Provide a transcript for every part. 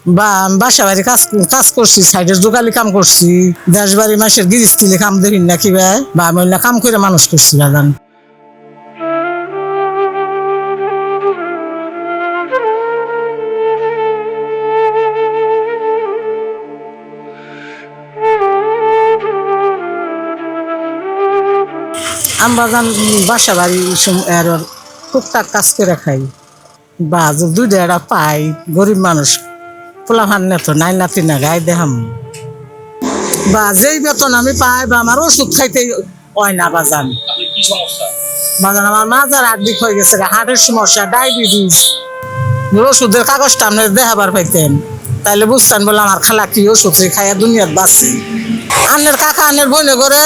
বা আমি বাসা বাড়ি কাজ কাজ করছি, সাইডের দোকালি কাম করছি, দেশ বাড়ি মাসের গিরিস্তিলে কাম দেখি না কি ভাই, বা আমি অন্য কাম করে মানুষ করছি বাজান। আমরা যান বাসা বাড়ি আর টুকটাক কাজ করে খাই, বা দুইটা একটা পাই, গরিব মানুষ পোলা ভান নেতো নাই নাতি না গায়ে দেখাম, বা যেই বেতন আমি পাই বা আমার ওষুধ খাইতে হয় না বাজান। বাজান আমার মাজার আর্দিক হয়ে গেছে, হার্টের সমস্যা, ডায়াবেটিস, ওষুধের কাগজটা আপনি দেখাবার পাইতেন তাইলে বুঝতেন বলে আমার খালা কি ওষুধ খাইয়া দুনিয়াত বাঁচে। আনের কাকা আনের বইনে করে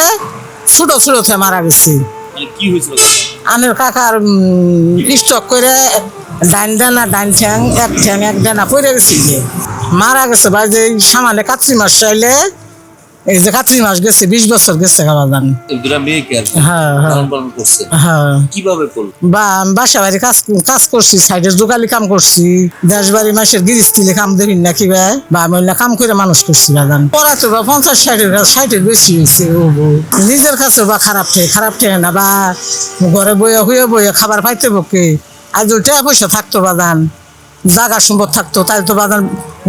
ছোট ছোট থেকে মারা গেছে। আনের কাকার স্টক করে ডাইন ঠ্যাং এক ডানা পড়ে গেছে, মারা গেছে ভাই। যে সামানে কাতরি মাস চাইলে, এই যে কাতরি মাস গেছে 20 বছর গেছে খাওয়াদান। হ্যাঁ হ্যাঁ, বা আমি বাসা বাড়ি কাজ করছি, সাইডের দোকালি কাম করছি, দেশ বাড়ি মাসের গিরিস্তিলে কাম দেখি না কি ভাই, বা আমি অন্য কাম করে মানুষ করছি বাজান। পড়া তো বা 50-60-ষাটের বেশি হয়েছে। নিজের কাছে বা খারাপ ঠেকে না, বা ঘরে বইয়ে খাবার পাইতে পক্ষে আজ টাকা পয়সা থাকতো বাজান, জাগা সম্পদ থাকতো, তাহলে তো বাজান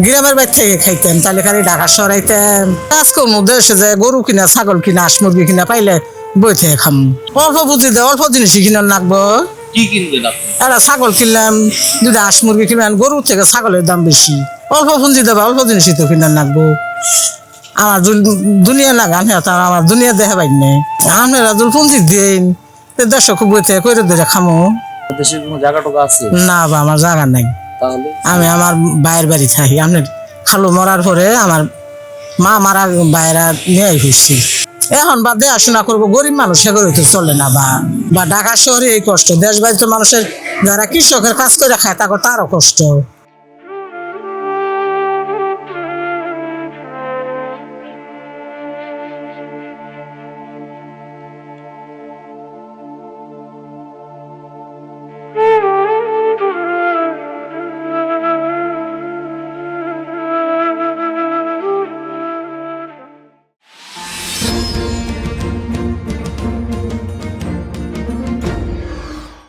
গ্রামের বাড়ি থেকে খাইতেন, তাহলে খালি ঢাকা শহরাইতেন। কাজকর্ম দেশে যায় গরু কিনা, ছাগল কিনা, হাঁস মুরগি কিনা পাইলে বই থেকে খাম। অল্প পুঁজি দেয়, অল্প জিনিসই কিনে নাকবো। কি কিনবেন আপনি? একটা ছাগল কিনলাম, দুটা হাঁস মুরগি কিনলাম, গরুর থেকে ছাগলের দাম বেশি। অল্প পুঁজি দেবা, অল্প জিনিসই তো কিনে নাকবো। আমার দুনিয়া লাগান, হ্যাঁ আমার দুনিয়া দেখা পাই নাই। আপনারা যদি পুঁজি দিন দেড়শো খুব বই থেকে করে ধরে খামো। দেশের কোনো জায়গা টাকা আছে? না বা আমার জায়গা নাই, আমি আমার বাইরের বাড়ি থাকি। আপনার খালু মরার পরে আমার মা মারা বাইরা নিয়ে হয়েছি। এখন বা দেখাশোনা করবো, গরিব মানুষ সেগুলো তো চলে না। বা ঢাকা শহরে এই কষ্ট, দেশ বাড়িতে মানুষের যারা কৃষকের কাজ করে খায় তারও কষ্ট।